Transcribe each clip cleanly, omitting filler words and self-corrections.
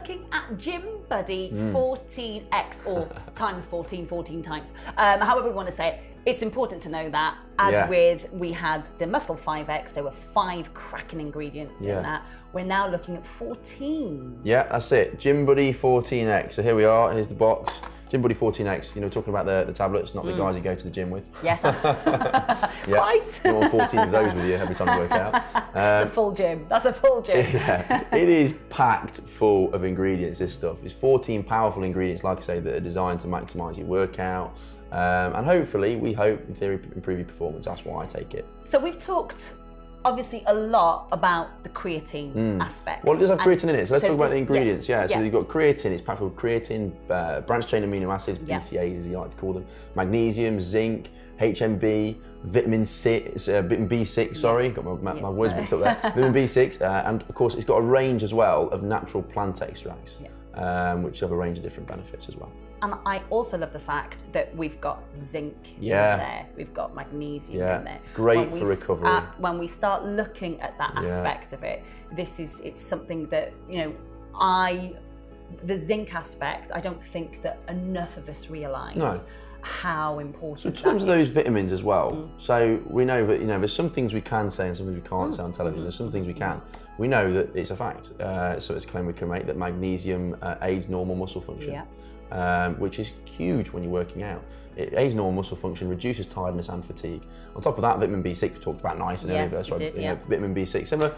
looking at Gym Buddy 14X or times 14 times, however we want to say it. It's important to know that, as we had the Muscle 5X, there were 5 cracking ingredients in that. We're now looking at 14. Yeah, that's it. Gym Buddy 14X. So here we are, here's the box. Gym Buddy 14X, you know, talking about the tablets, not the guys you go to the gym with. Yes, quite. You want 14 of those with you every time you work out. It's a full gym. That's a full gym. Yeah, it is packed full of ingredients, this stuff. It's 14 powerful ingredients, like I say, that are designed to maximise your workout. And hopefully, we hope, in theory, improve your performance. That's why I take it. So we've talked obviously a lot about the creatine aspect. Well, it does have creatine in it, so let's talk about the ingredients. So you've got creatine, it's packed full of creatine, branched chain amino acids, BCAAs as you like to call them, magnesium, zinc, HMB, vitamin B6, sorry, got my words mixed up there, vitamin B6, and of course it's got a range as well of natural plant extracts, which have a range of different benefits as well. And I also love the fact that we've got zinc in there, we've got magnesium in there. Great for recovery. When we start looking at that aspect of it, it's something that, you know, the zinc aspect, I don't think that enough of us realise how important so in terms of those vitamins as well, so we know that, you know, there's some things we can say and some things we can't say on television, there's some things we can. We know that it's a fact, so it's a claim we can make that magnesium aids normal muscle function. Which is huge when you're working out. It aids normal muscle function, reduces tiredness and fatigue. On top of that, vitamin B6 we talked about nice and earlier. Vitamin B6, similar,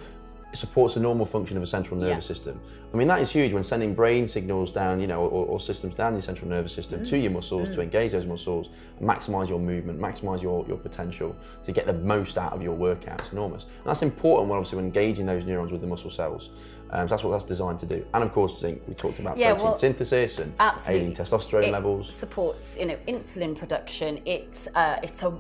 it supports the normal function of a central nervous system. I mean, that is huge when sending brain signals down, you know, or systems down your central nervous system to your muscles to engage those muscles, and maximise your movement, maximise your potential to get the most out of your workout. It's enormous. And that's important when obviously when engaging those neurons with the muscle cells. So that's what that's designed to do. And of course, zinc, we talked about protein synthesis and aiding testosterone levels. Supports, you know, insulin production. It's a,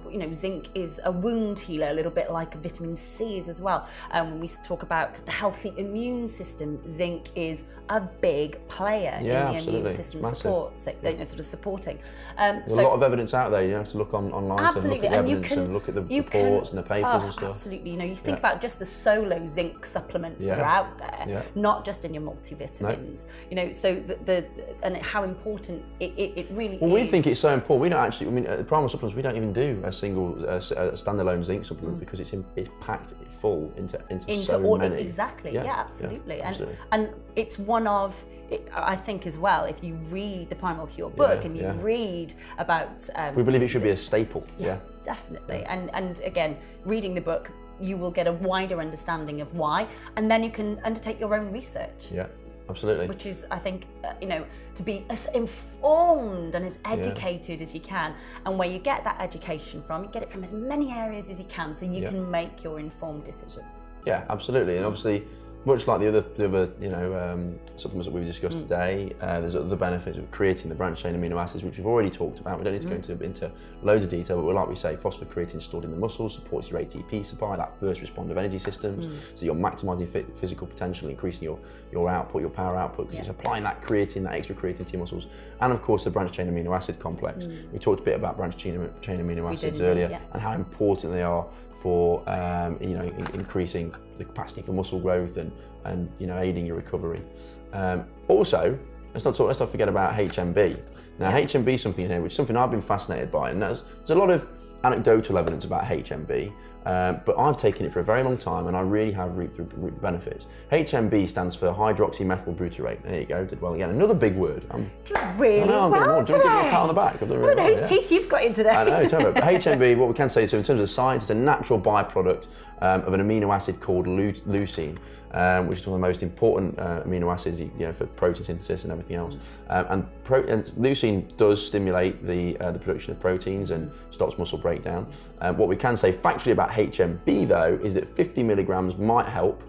you know, zinc is a wound healer, a little bit like vitamin C is as well. When we talk about the healthy immune system, zinc is a big player in the immune system supporting. There's a lot of evidence out there. You have to look online to look at the evidence and look at the reports and the papers and stuff. Absolutely. You know, you think about just the solo zinc supplements that are out there, not just in your multivitamins. You know, so and how important it really is. Well, we think it's so important. We don't actually, I mean, at Primal supplements, we don't even do a single standalone zinc supplement because it's packed full into so many. Exactly. Absolutely. And it's one of, I think as well, if you read the Primal Cure book and you read about... we believe it should be a staple. Definitely. And again, reading the book, you will get a wider understanding of why, and then you can undertake your own research. Yeah, absolutely. Which is, I think, you know, to be as informed and as educated as you can. And where you get that education from, you get it from as many areas as you can so you can make your informed decisions. Yeah, absolutely. And obviously, much like the other you know, supplements that we've discussed today, there's other benefits of creatine, the branched chain amino acids, which we've already talked about. We don't need to go into loads of detail, but like we say, phosphocreatine stored in the muscles supports your ATP supply, that first responder of energy systems. So you're maximising your physical potential, increasing your output, your power output, because you're applying that creatine, that extra creatine to your muscles. And of course, the branched chain amino acid complex. We talked a bit about branched chain amino acids earlier and how important they are for you know, increasing the capacity for muscle growth and you know, aiding your recovery. Also, let's not forget about HMB. Now, HMB is something in here which is something I've been fascinated by, and there's a lot of anecdotal evidence about HMB, but I've taken it for a very long time and I really have reaped the benefits. HMB stands for hydroxymethylbutyrate. There you go, did well again. Another big word. Really well today. Do you want to give me a pat on the back? What are those teeth you've got in today? I know, tell me. But HMB, what we can say, so in terms of science, it's a natural byproduct of an amino acid called leucine, which is one of the most important amino acids, you know, for protein synthesis and everything else. And leucine does stimulate the production of proteins and stops muscle breakdown. What we can say factually about HMB though is that 50 milligrams might help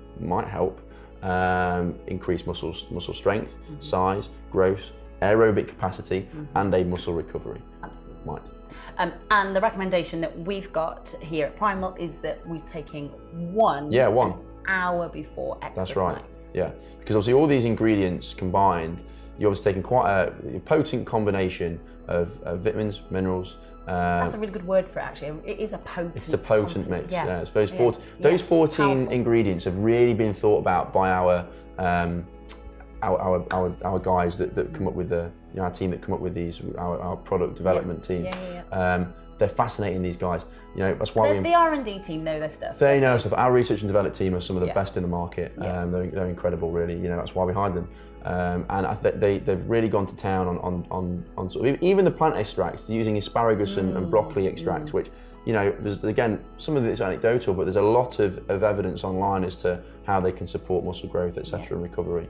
increase muscle strength, size, growth, aerobic capacity, and a muscle recovery. Absolutely. Might. And the recommendation that we've got here at Primal is that we're taking one hour before exercise. That's right. Yeah, because obviously all these ingredients combined, you're obviously taking quite a potent combination of vitamins, minerals. That's a really good word for it, actually. It is a potent. It's a potent mix. Yeah. It's those 14 ingredients have really been thought about by our our guys that come up with our team that come up with these, our product development team. They're fascinating, these guys. That's why the R&D team know their stuff. They know stuff. Our research and development team are some of the best in the market. They're incredible, really. That's why we hired them. And I think they've really gone to town on sort of even the plant extracts, using asparagus and broccoli extracts, which there's, again, some of it's anecdotal, but there's a lot of evidence online as to how they can support muscle growth, etc., and recovery.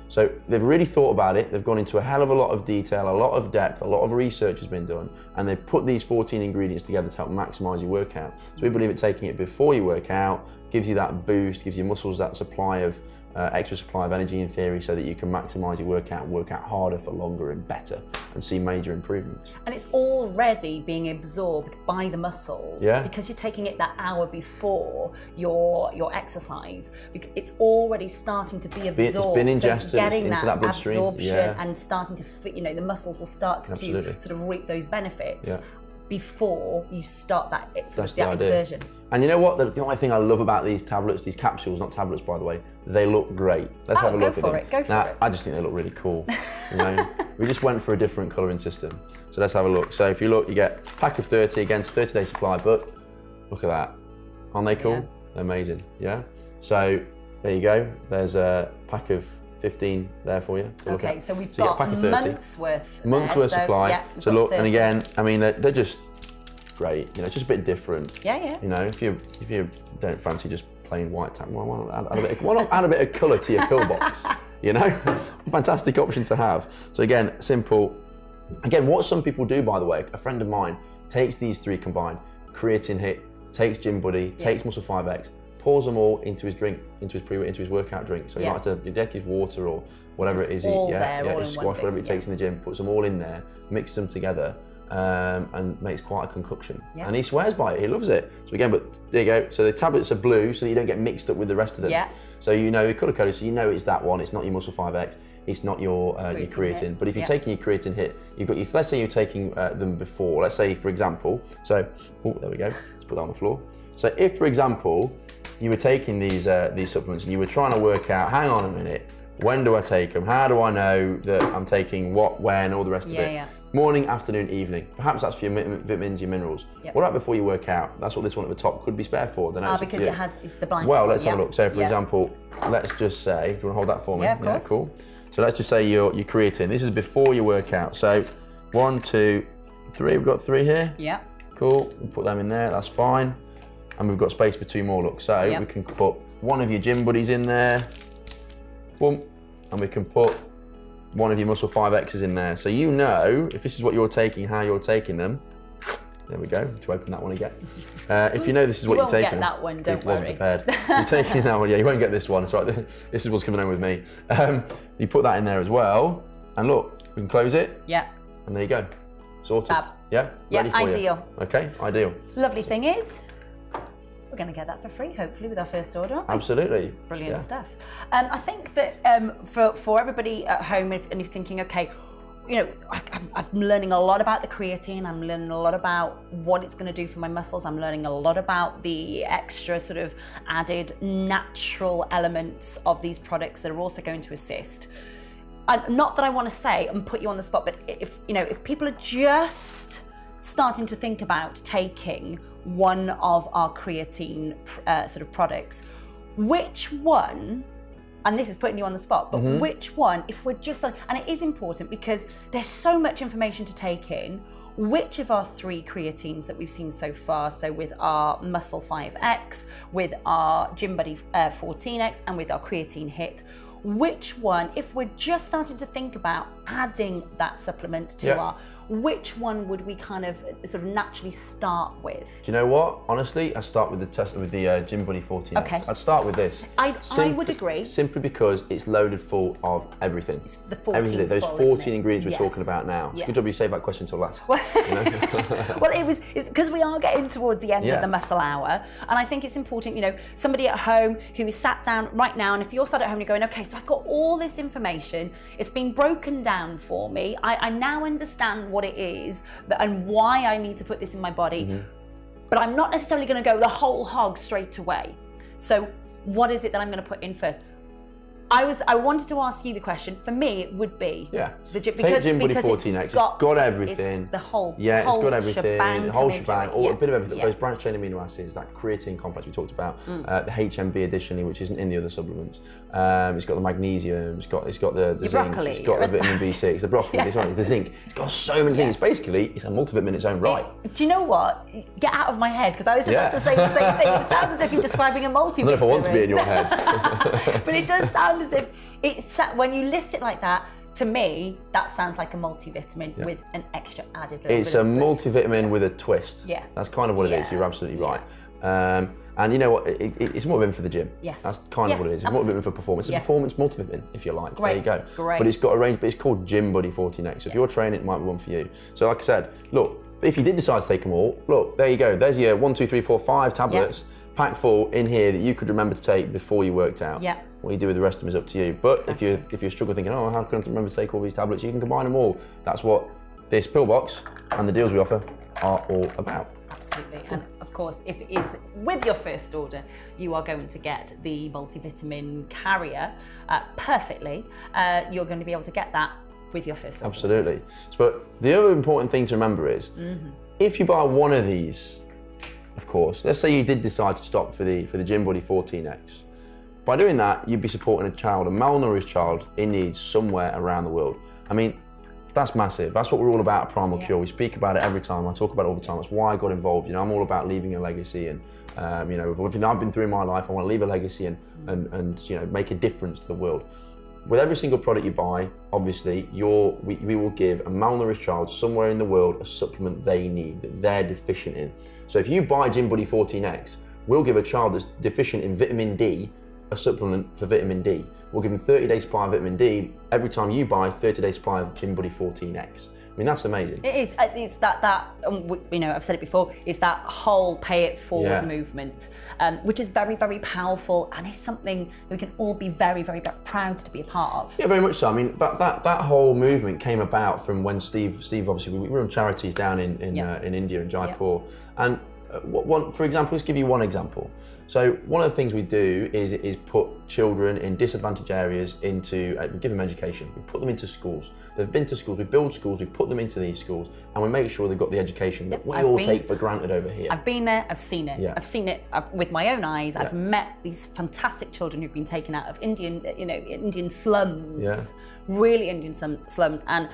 So they've really thought about it. They've gone into a hell of a lot of detail, a lot of depth, a lot of research has been done, and they've put these 14 ingredients together to help maximise your workout. So we believe that taking it before you work out gives you that boost, gives your muscles that supply of extra supply of energy in theory, so that you can maximise your workout and work out harder for longer and better and see major improvements. And it's already being absorbed by the muscles because you're taking it that hour before your exercise. It's already starting to be absorbed. It's been ingested, so getting into that bloodstream. Absorption and starting to the muscles will start to sort of reap those benefits before you start that exertion. And you know what? The only thing I love about these tablets, these capsules, not tablets by the way, they look great. Let's have a look at them. Go for it. I just think they look really cool. We just went for a different colouring system. So let's have a look. So if you look, you get a pack of 30, again, it's a 30-day supply, but look at that. Aren't they cool? Yeah. They're amazing, yeah? So there you go. There's a pack of 15 there for you to look at. So we've got months worth. Months worth supply. Yeah, so look, 30. And again, I mean, they're just great. It's just a bit different. Yeah. If you don't fancy just plain white tap, why not add a bit of colour to your pill box? Fantastic option to have. So again, simple. Again, what some people do, by the way, a friend of mine takes these three combined: creatine hit, takes Gym Buddy, takes Muscle 5X, pours them all into his drink, into his workout drink. So he likes to deck his water or whatever it is. His squash, whatever it takes in the gym, puts them all in there, mixes them together, and makes quite a concoction. And he swears by it. He loves it. So again, but there you go. So the tablets are blue, so that you don't get mixed up with the rest of them. So you're colour coded, so it's that one. It's not your Muscle 5X. It's not your creatine. But if you're taking your creatine hit, you've got let's say you're taking them before. Let's say, for example, there we go. Let's put that on the floor. So if, for example, you were taking these supplements and you were trying to work out, hang on a minute, when do I take them? How do I know that I'm taking what, when, all the rest of it? Morning, afternoon, evening. Perhaps that's for your vitamins, your minerals. What about before you work out? That's what this one at the top could be spare for. Because it's the blind. Well, let's have a look. So for example, let's just say, do you want to hold that for me? Yeah, of course. Cool. So let's just say your creatine. This is before you work out. So 1, 2, 3. We've got 3 here. Yeah. Cool. We'll put them in there. That's fine. And we've got space for 2 more. Look, so we can put one of your Gym Buddies in there. Boom. And we can put one of your Muscle 5Xs in there. So if this is what you're taking, how you're taking them. There we go, to open that one again. If this is what you're taking. You won't get that one, don't worry. Prepared. You're taking that one, you won't get this one. It's right, this is what's coming home with me. You put that in there as well, and look, we can close it. Yeah. And there you go, sorted. Fab. Yeah, ready for ideal. You. Okay, ideal. Lovely thing is, we're going to get that for free, hopefully, with our first order, aren't we? Absolutely. Brilliant stuff. I think that for everybody at home, and you're thinking, okay, I'm learning a lot about the creatine, I'm learning a lot about what it's going to do for my muscles, I'm learning a lot about the extra sort of added natural elements of these products that are also going to assist. And not that I want to say and put you on the spot, but if people are just starting to think about taking one of our creatine sort of products, which one, and this is putting you on the spot, but which one, if we're just, and it is important because there's so much information to take in, which of our 3 creatines that we've seen so far, so with our Muscle 5X, with our Gym Buddy 14X, and with our creatine hit, which one, if we're just starting to think about adding that supplement to which one would we kind of sort of naturally start with? Do you know what? Honestly, I'd start with the Gym Buddy 14. Okay. I'd start with this. I would agree. Simply because it's loaded full of everything. It's the 14 those 14 ingredients we're talking about now. It's a good job you saved that question till last. Well, it's because we are getting toward the end of the muscle hour, and I think it's important, somebody at home who is sat down right now, and if you're sat at home and you're going, okay, so I've got all this information, it's been broken down for me, I now understand what it is and why I need to put this in my body, but I'm not necessarily going to go the whole hog straight away. So what is it that I'm going to put in first? I wanted to ask you the question. For me, it would be the gym, Take Gym Buddy 14X. It's got everything. It's the whole it's got everything. The whole shebang, a bit of everything. Those branched chain amino acids, that creatine complex we talked about, the HMB additionally, which isn't in the other supplements. It's got the magnesium. It's got the zinc. Broccoli, it's got the vitamin B6. The broccoli. It's the zinc. It's got so many things. Basically, it's a multivitamin in its own right. Do you know what? Get out of my head, because I was about to say the same thing. It sounds as if you're describing a multivitamin. I don't know if I want to be in your head. But it does sound as if when you list it like that, to me, that sounds like a multivitamin with an extra added little It's bit a of boost. multivitamin with a twist. Yeah. That's kind of what it is. You're absolutely right. And you know what? It's more of for the gym. Yes. That's kind of what it is. It's more of for performance. It's a performance multivitamin, if you like. Great. There you go. Great. But it's got a range, but it's called Gym Buddy 14X. So if you're training, it might be one for you. So like I said, look, if you did decide to take them all, look, there you go. There's your 1, 2, 3, 4, 5 tablets packed full in here that you could remember to take before you worked out. Yeah. What you do with the rest of them is up to you. But if you're struggling thinking, oh, how can I remember to take all these tablets? You can combine them all. That's what this pill box and the deals we offer are all about. Absolutely. And of course, if it is with your first order, you are going to get the multivitamin carrier perfectly. You're going to be able to get that with your first order. Absolutely. But the other important thing to remember is, if you buy one of these, of course, let's say you did decide to stop for the Gym Buddy 14X. By doing that, you'd be supporting a malnourished child in need somewhere around the world. I mean, that's massive. That's what we're all about at Primal Cure. We speak about it every time. I talk about it all the time. That's why I got involved. I'm all about leaving a legacy, and everything I've been through in my life, I want to leave a legacy and make a difference to the world. With every single product you buy, obviously, we will give a malnourished child somewhere in the world a supplement they need, that they're deficient in. So if you buy Gym Buddy 14X, we'll give a child that's deficient in vitamin D a supplement for vitamin D. We'll give them 30-day supply of vitamin D every time you buy 30-day supply of Gym Buddy 14X. I mean, that's amazing. It is. It's that I've said it before. It's that whole pay it forward movement, which is very, very powerful, and is something we can all be very, very proud to be a part of. Yeah, very much so. I mean, that whole movement came about from when Steve obviously we run charities down in India, in Jaipur, and for example, let's give you one example. So one of the things we do is put children in disadvantaged areas into, we give them education. We put them into schools. They've been to schools, we build schools, we put them into these schools, and we make sure they've got the education that we all take for granted over here. I've been there, I've seen it. Yeah. I've seen it with my own eyes. I've met these fantastic children who've been taken out of Indian slums, really Indian slums, and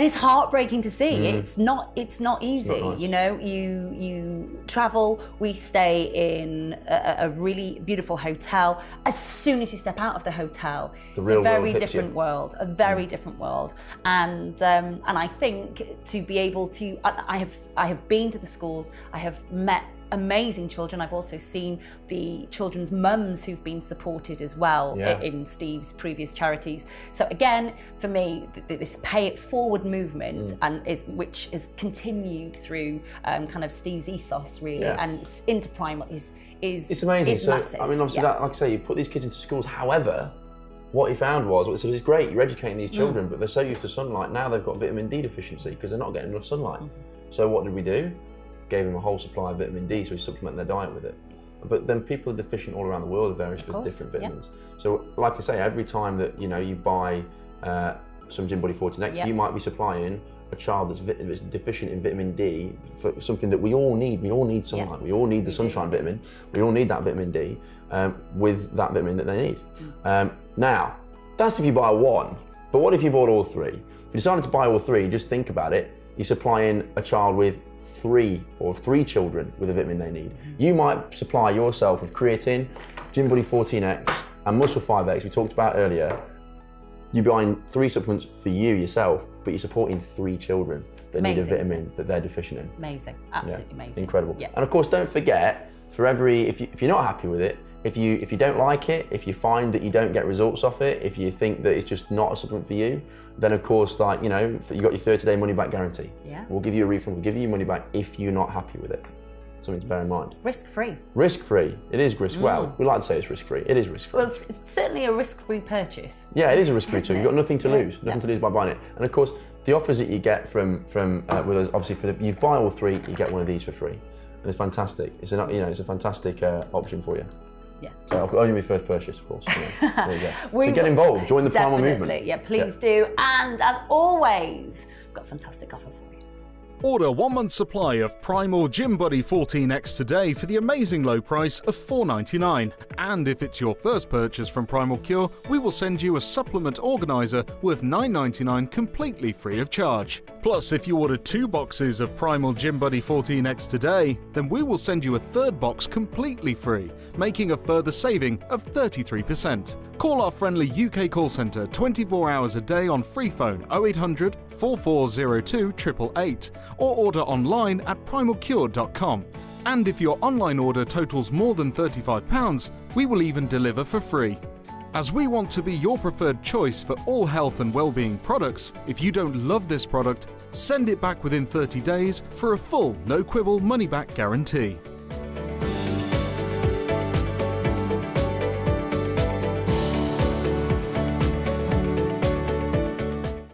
it's heartbreaking to see. It's not easy. It's not nice. You travel. We stay in a really beautiful hotel. As soon as you step out of the hotel, it's a very different world. A very different world. And I think to be able to, I have been to the schools. I have met amazing children. I've also seen the children's mums who've been supported as well in Steve's previous charities. So again, for me, this pay it forward movement which is continued through kind of Steve's ethos really, and into Primal is it's amazing. Is so massive. I mean, obviously, that, like I say, you put these kids into schools. However, what he found was, it's great, you're educating these children, but they're so used to sunlight, now they've got vitamin D deficiency because they're not getting enough sunlight. So what did we do? Gave them a whole supply of vitamin D, so we supplement their diet with it. But then people are deficient all around the world of various different vitamins. So like I say, every time that you buy some Gym Buddy 14X, you might be supplying a child that's deficient in vitamin D for something that we all need. We all need sunlight. We all need the sunshine vitamin. We all need that vitamin D with that vitamin that they need. Now, that's if you buy one. But what if you bought all three? If you decided to buy all three, just think about it. You're supplying a child with three children with the vitamin they need. You might supply yourself with creatine, Gym Buddy 14X, and Muscle 5X we talked about earlier. You're buying 3 supplements for you yourself, but you're supporting 3 children that need a vitamin that they're deficient in. Amazing, absolutely amazing. Incredible. Yeah. And of course, don't forget, if you're not happy with it, if you don't like it, if you find that you don't get results off it, if you think that it's just not a supplement for you, then of course, you got your 30-day money back guarantee. Yeah. We'll give you a refund, we'll give you your money back if you're not happy with it. Something to bear in mind. Risk-free. Risk-free. It is risk. Well, we like to say it's risk-free. It is risk-free. Well, it's certainly a risk-free purchase. Yeah, it is a risk-free too. You've got nothing to lose. Nothing to lose by buying it. And of course, the offers that you get from with us, obviously, you buy all 3, you get one of these for free, and it's fantastic. It's a fantastic option for you. Yeah. So only my first purchase, of course. Yeah. There you go. So get involved, join the Primal movement. Yeah, please do. And as always, we've got a fantastic offer for you. Order 1 month supply of Primal Gym Buddy 14X today for the amazing low price of $4.99. And if it's your first purchase from Primal Cure, we will send you a supplement organizer worth $9.99 completely free of charge. Plus, if you order 2 boxes of Primal Gym Buddy 14X today, then we will send you a 3rd box completely free, making a further saving of 33%. Call our friendly UK call centre 24 hours a day on free phone 0800 4402 888 or order online at primalcure.com. And if your online order totals more than £35, we will even deliver for free. As we want to be your preferred choice for all health and well-being products, if you don't love this product, send it back within 30 days for a full no-quibble money-back guarantee.